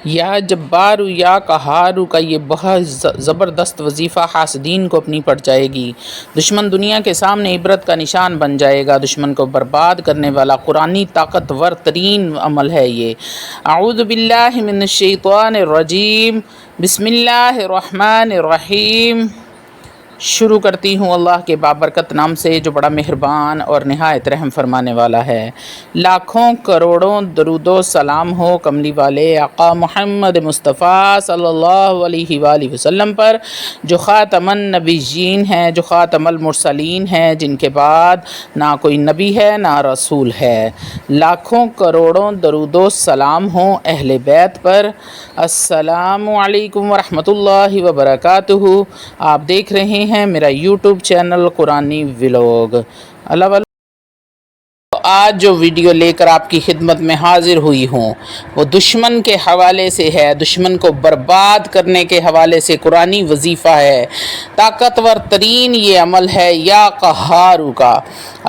یا جبارو یا قہارو کا یہ بہت زبردست وظیفہ حاسدین کو اپنی پڑ جائے گی۔ دشمن دنیا کے سامنے عبرت کا نشان بن جائے گا۔ دشمن کو برباد کرنے والا قرآنی طاقتور ترین عمل ہے یہ۔ اعوذ باللہ من الشیطان الرجیم، بسم اللہ الرحمن الرحیم۔ شروع کرتی ہوں اللہ کے بابرکت نام سے جو بڑا مہربان اور نہایت رحم فرمانے والا ہے۔ لاکھوں کروڑوں درود و سلام ہو کملی والے آقا محمد مصطفیٰ صلی اللہ علیہ وآلہ وسلم پر، جو خاتم النبیین ہیں، جو خاتم المرسلین ہیں، جن کے بعد نہ کوئی نبی ہے نہ رسول ہے۔ لاکھوں کروڑوں درود و سلام ہوں اہل بیت پر۔ السلام علیکم ورحمۃ اللہ وبرکاتہ۔ آپ دیکھ رہے ہیں میرا یوٹیوب چینل قرآنی ولاگ۔ اللہ والو، آج جو ویڈیو لے کر آپ کی خدمت میں حاضر ہوئی ہوں وہ دشمن کے حوالے سے ہے، دشمن کو برباد کرنے کے حوالے سے قرآنی وظیفہ ہے۔ طاقتور ترین یہ عمل ہے یا قہارو کا۔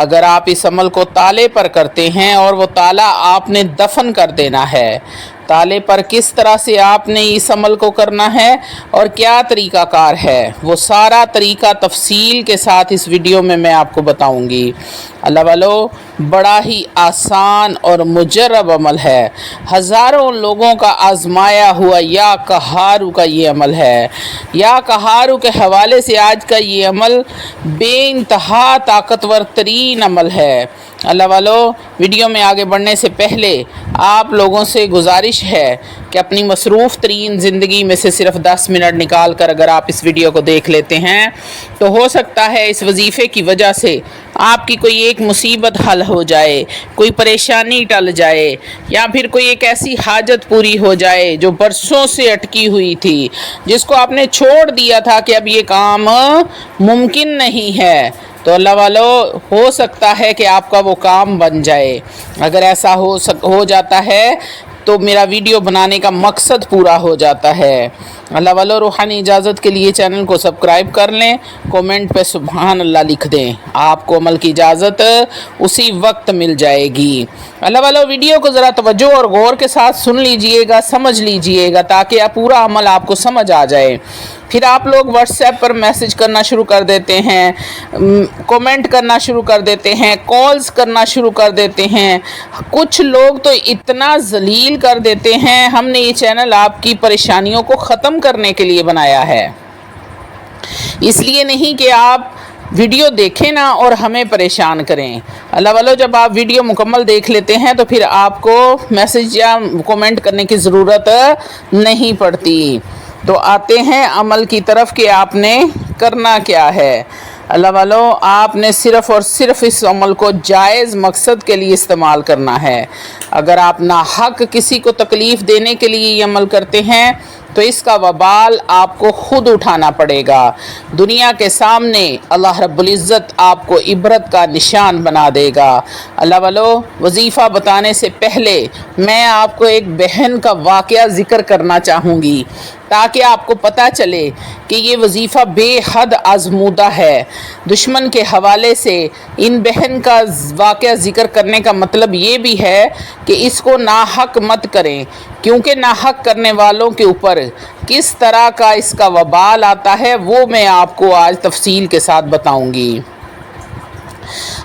اگر آپ اس عمل کو تالے پر کرتے ہیں اور وہ تالا آپ نے دفن کر دینا ہے، تالے پر کس طرح سے آپ نے اس عمل کو کرنا ہے اور کیا طریقہ کار ہے، وہ سارا طریقہ تفصیل کے ساتھ اس ویڈیو میں آپ کو بتاؤں گی۔ اللہ والو، بڑا ہی آسان اور مجرب عمل ہے۔ ہزاروں لوگوں کا آزمایا ہوا یا قہارو کا یہ عمل ہے۔ یا قہارو کے حوالے سے آج کا یہ عمل بے انتہا طاقتور ترین عمل ہے۔ اللہ والو، ویڈیو میں آگے بڑھنے سے پہلے آپ لوگوں سے گزارش ہے کہ اپنی مصروف ترین زندگی میں سے صرف 10 منٹ نکال کر اگر آپ اس ویڈیو کو دیکھ لیتے ہیں تو ہو سکتا ہے اس وظیفے کی وجہ سے آپ کی کوئی ایک مصیبت حل ہو جائے، کوئی پریشانی ٹل جائے، یا پھر کوئی ایک ایسی حاجت پوری ہو جائے جو برسوں سے اٹکی ہوئی تھی، جس کو آپ نے چھوڑ دیا تھا کہ اب یہ کام ممکن نہیں ہے۔ تو اللہ والو، ہو سکتا ہے کہ آپ کا وہ کام بن جائے۔ اگر ایسا ہو جاتا ہے تو میرا ویڈیو بنانے کا مقصد پورا ہو جاتا ہے۔ اللہ والو، روحانی اجازت کے لیے چینل کو سبسکرائب کر لیں، کومنٹ پہ سبحان اللہ لکھ دیں، آپ کو عمل کی اجازت اسی وقت مل جائے گی۔ اللہ والو، ویڈیو کو ذرا توجہ اور غور کے ساتھ سن لیجئے گا، سمجھ لیجئے گا، تاکہ پورا عمل آپ کو سمجھ آ جائے۔ پھر آپ لوگ واٹس ایپ پر میسج کرنا شروع کر دیتے ہیں، کومنٹ کرنا شروع کر دیتے ہیں، کالز کرنا شروع کر دیتے ہیں۔ کچھ لوگ تو اتنا ذلیل کر دیتے ہیں، ہم نے یہ چینل آپ کی پریشانیوں کو ختم کرنے کے لیے بنایا ہے، اس لیے نہیں کہ آپ ویڈیو دیکھیں نا اور ہمیں پریشان کریں۔ اللہ والو، جب آپ ویڈیو مکمل دیکھ لیتے ہیں تو پھر آپ کو میسج یا کومنٹ کرنے کی ضرورت نہیں پڑتی۔ تو آتے ہیں عمل کی طرف کہ آپ نے کرنا کیا ہے۔ اللہ والو، آپ نے صرف اور صرف اس عمل کو جائز مقصد کے لیے استعمال کرنا ہے۔ اگر آپ ناحق کسی کو تکلیف دینے کے لیے یہ عمل کرتے ہیں تو اس کا وبال آپ کو خود اٹھانا پڑے گا۔ دنیا کے سامنے اللہ رب العزت آپ کو عبرت کا نشان بنا دے گا۔ اللہ والو، وظیفہ بتانے سے پہلے میں آپ کو ایک بہن کا واقعہ ذکر کرنا چاہوں گی تاکہ آپ کو پتہ چلے کہ یہ وظیفہ بے حد آزمودہ ہے۔ دشمن کے حوالے سے ان بہن کا واقعہ ذکر کرنے کا مطلب یہ بھی ہے کہ اس کو ناحق مت کریں، کیونکہ ناحق کرنے والوں کے اوپر کس طرح کا اس کا وبال آتا ہے وہ میں آپ کو آج تفصیل کے ساتھ بتاؤں گی۔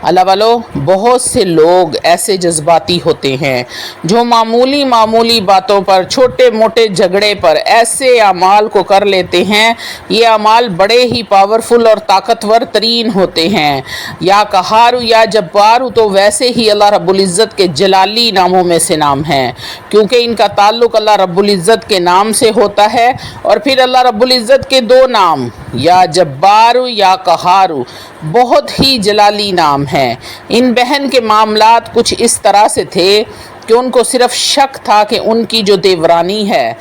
اللہ والو، بہت سے لوگ ایسے جذباتی ہوتے ہیں جو معمولی باتوں پر، چھوٹے موٹے جھگڑے پر ایسے اعمال کو کر لیتے ہیں۔ یہ اعمال بڑے ہی پاورفل اور طاقتور ترین ہوتے ہیں۔ یا قہارو یا جبارو تو ویسے ہی اللہ رب العزت کے جلالی ناموں میں سے نام ہیں، کیونکہ ان کا تعلق اللہ رب العزت کے نام سے ہوتا ہے، اور پھر اللہ رب العزت کے دو نام یا جبارو یا قہارو بہت ہی جلالی نام ہیں۔ ان بہن کے معاملات کچھ اس طرح سے تھے کہ ان کو صرف شک تھا کہ ان کی جو دیورانی ہے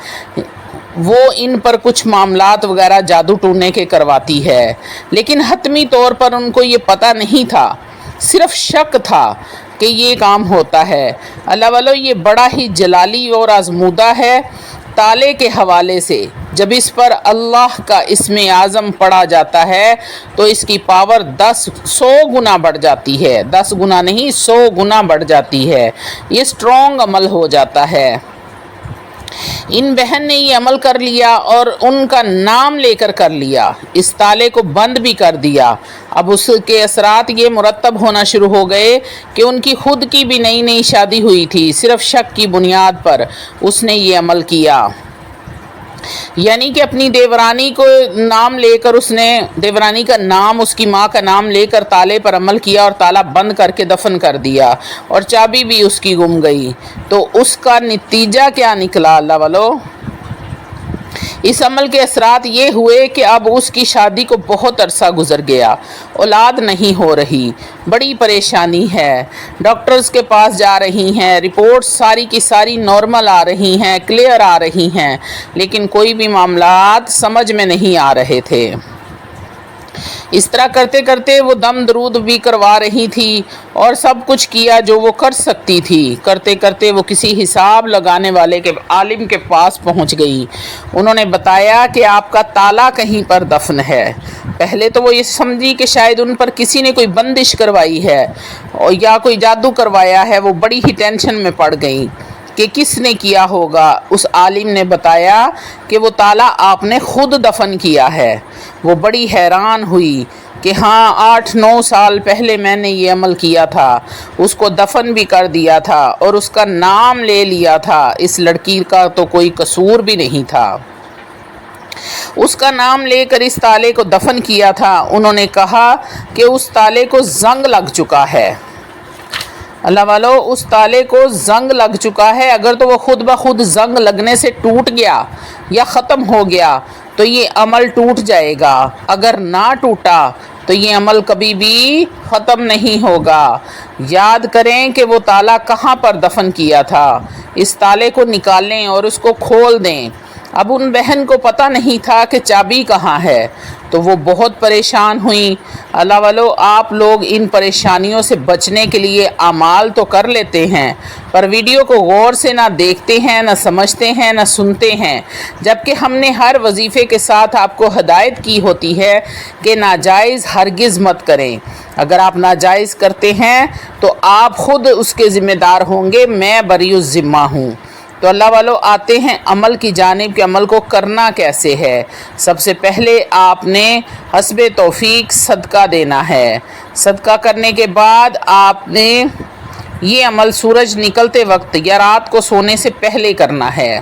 وہ ان پر کچھ معاملات وغیرہ جادو ٹونے کے کرواتی ہے، لیکن حتمی طور پر ان کو یہ پتہ نہیں تھا، صرف شک تھا کہ یہ کام ہوتا ہے۔ اللہ والو، یہ بڑا ہی جلالی اور آزمودہ ہے۔ تالے کے حوالے سے جب اس پر اللہ کا اسم اعظم پڑھا جاتا ہے تو اس کی پاور 100 گنا بڑھ جاتی ہے، 10 گنا نہیں 100 گنا بڑھ جاتی ہے۔ یہ سٹرونگ عمل ہو جاتا ہے۔ ان بہن نے یہ عمل کر لیا اور ان کا نام لے کر لیا، اس تالے کو بند بھی کر دیا۔ اب اس کے اثرات یہ مرتب ہونا شروع ہو گئے کہ ان کی خود کی بھی نئی شادی ہوئی تھی، صرف شک کی بنیاد پر اس نے یہ عمل کیا، یعنی کہ اپنی دیورانی کو نام لے کر اس نے دیورانی کا نام، اس کی ماں کا نام لے کر تالے پر عمل کیا اور تالا بند کر کے دفن کر دیا، اور چابی بھی اس کی گم گئی۔ تو اس کا نتیجہ کیا نکلا اللہ والو؟ اس عمل کے اثرات یہ ہوئے کہ اب اس کی شادی کو بہت عرصہ گزر گیا، اولاد نہیں ہو رہی، بڑی پریشانی ہے، ڈاکٹرز کے پاس جا رہی ہیں، رپورٹس ساری کی ساری نارمل آ رہی ہیں، کلیئر آ رہی ہیں، لیکن کوئی بھی معاملات سمجھ میں نہیں آ رہے تھے۔ اس طرح کرتے کرتے وہ دم درود بھی کروا رہی تھی اور سب کچھ کیا جو وہ کر سکتی تھی۔ کرتے کرتے وہ کسی حساب لگانے والے کے عالم کے پاس پہنچ گئی۔ انہوں نے بتایا کہ آپ کا تالا کہیں پر دفن ہے۔ پہلے تو وہ یہ سمجھی کہ شاید ان پر کسی نے کوئی بندش کروائی ہے یا کوئی جادو کروایا ہے۔ وہ بڑی ہی ٹینشن میں پڑ گئی کہ کس نے کیا ہوگا۔ اس عالم نے بتایا کہ وہ تالا آپ نے خود دفن کیا ہے۔ وہ بڑی حیران ہوئی کہ ہاں 8-9 سال پہلے میں نے یہ عمل کیا تھا، اس کو دفن بھی کر دیا تھا اور اس کا نام لے لیا تھا۔ اس لڑکی کا تو کوئی قصور بھی نہیں تھا، اس کا نام لے کر اس تالے کو دفن کیا تھا۔ انہوں نے کہا کہ اس تالے کو زنگ لگ چکا ہے۔ اللہ والو، اس تالے کو زنگ لگ چکا ہے۔ اگر تو وہ خود بخود زنگ لگنے سے ٹوٹ گیا یا ختم ہو گیا تو یہ عمل ٹوٹ جائے گا، اگر نہ ٹوٹا تو یہ عمل کبھی بھی ختم نہیں ہوگا۔ یاد کریں کہ وہ تالا کہاں پر دفن کیا تھا۔ اس تالے کو نکالیں اور اس کو کھول دیں۔ اب ان بہن کو پتہ نہیں تھا کہ چابی کہاں ہے، تو وہ بہت پریشان ہوئیں۔ اللہ والو، آپ لوگ ان پریشانیوں سے بچنے کے لیے اعمال تو کر لیتے ہیں، پر ویڈیو کو غور سے نہ دیکھتے ہیں، نہ سمجھتے ہیں، نہ سنتے ہیں، جبکہ ہم نے ہر وظیفے کے ساتھ آپ کو ہدایت کی ہوتی ہے کہ ناجائز ہرگز مت کریں۔ اگر آپ ناجائز کرتے ہیں تو آپ خود اس کے ذمہ دار ہوں گے، میں بری الذمہ ہوں۔ تو اللہ والو، آتے ہیں عمل کی جانب کہ عمل کو کرنا کیسے ہے۔ سب سے پہلے آپ نے حسب توفیق صدقہ دینا ہے۔ صدقہ کرنے کے بعد آپ نے یہ عمل سورج نکلتے وقت یا رات کو سونے سے پہلے کرنا ہے۔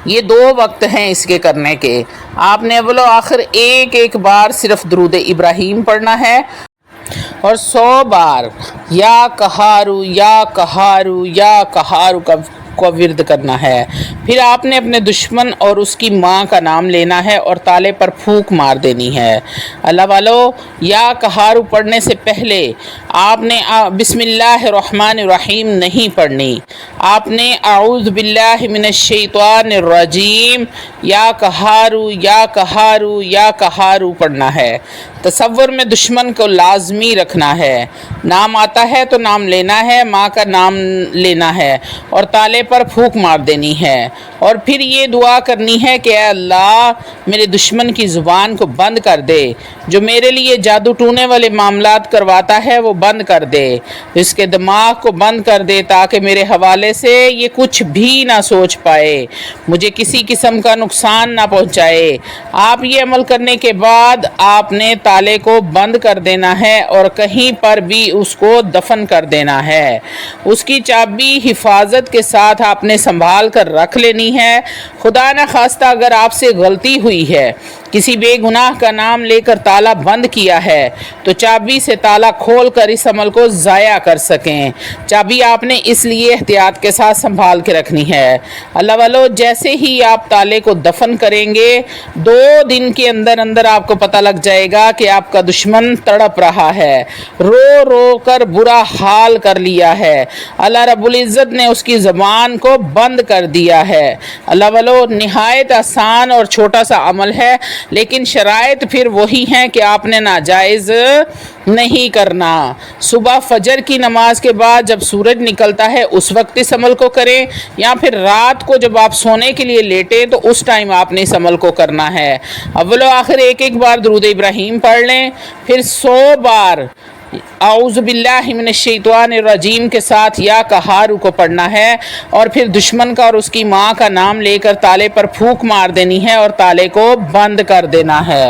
یہ 2 وقت ہیں اس کے کرنے کے۔ آپ نے اول و آخر ایک بار صرف درود ابراہیم پڑھنا ہے اور 100 بار یا کہارو یا کہارو یا کہارو کا ورد کرنا ہے۔ پھر آپ نے اپنے دشمن اور اس کی ماں کا نام لینا ہے اور تالے پر پھونک مار دینی ہے۔ اللہ والو، یا کہارو پڑھنے سے پہلے آپ نے بسم اللہ الرحمن الرحیم نہیں پڑھنی، آپ نے اعوذ باللہ من الشیطان الرجیم یا کہارو یا کہارو یا کہارو پڑھنا ہے۔ تصور میں دشمن کو لازمی رکھنا ہے۔ نام آتا ہے تو نام لینا ہے، ماں کا نام لینا ہے اور تالے پر پھونک مار دینی ہے، اور پھر یہ دعا کرنی ہے کہ اے اللہ میرے دشمن کی زبان کو بند کر دے، جو میرے لیے جادو ٹونے والے معاملات کرواتا ہے وہ بند کر دے، اس کے دماغ کو بند کر دے تاکہ میرے حوالے سے یہ کچھ بھی نہ سوچ پائے، مجھے کسی قسم کا نقصان نہ پہنچائے۔ آپ یہ عمل کرنے کے بعد آپ نے تالے کو بند کر دینا ہے اور کہیں پر بھی اس کو دفن کر دینا ہے۔ اس کی چابی حفاظت کے ساتھ آپ نے سنبھال کر رکھ لینی ہے۔ خدا نہ خواستہ اگر آپ سے غلطی ہوئی ہے، کسی بے گناہ کا نام لے کر تالا بند کیا ہے، تو چابی سے تالا کھول کر اس عمل کو ضائع کر سکیں۔ چابی آپ نے اس لیے احتیاط کے ساتھ سنبھال کے رکھنی ہے۔ اللہ والو، جیسے ہی آپ تالے کو دفن کریں گے، 2 دن کے اندر اندر آپ کو پتہ لگ جائے گا کہ آپ کا دشمن تڑپ رہا ہے، رو رو کر برا حال کر لیا ہے۔ اللہ رب العزت نے اس کی زبان کو بند کر دیا ہے۔ اللہ والو، نہایت آسان اور چھوٹا سا عمل ہے، لیکن شرائط پھر وہی ہیں کہ آپ نے ناجائز نہیں کرنا۔ صبح فجر کی نماز کے بعد جب سورج نکلتا ہے اس وقت اس عمل کو کریں، یا پھر رات کو جب آپ سونے کے لیے لیٹیں تو اس ٹائم آپ نے اس عمل کو کرنا ہے۔ اول و آخر ایک بار درود ابراہیم پڑھ لیں، پھر 100 بار اعوذ باللہ من الشیطان الرجیم کے ساتھ یا قہارو کو پڑھنا ہے اور پھر دشمن کا اور اس کی ماں کا نام لے کر تالے پر پھونک مار دینی ہے اور تالے کو بند کر دینا ہے۔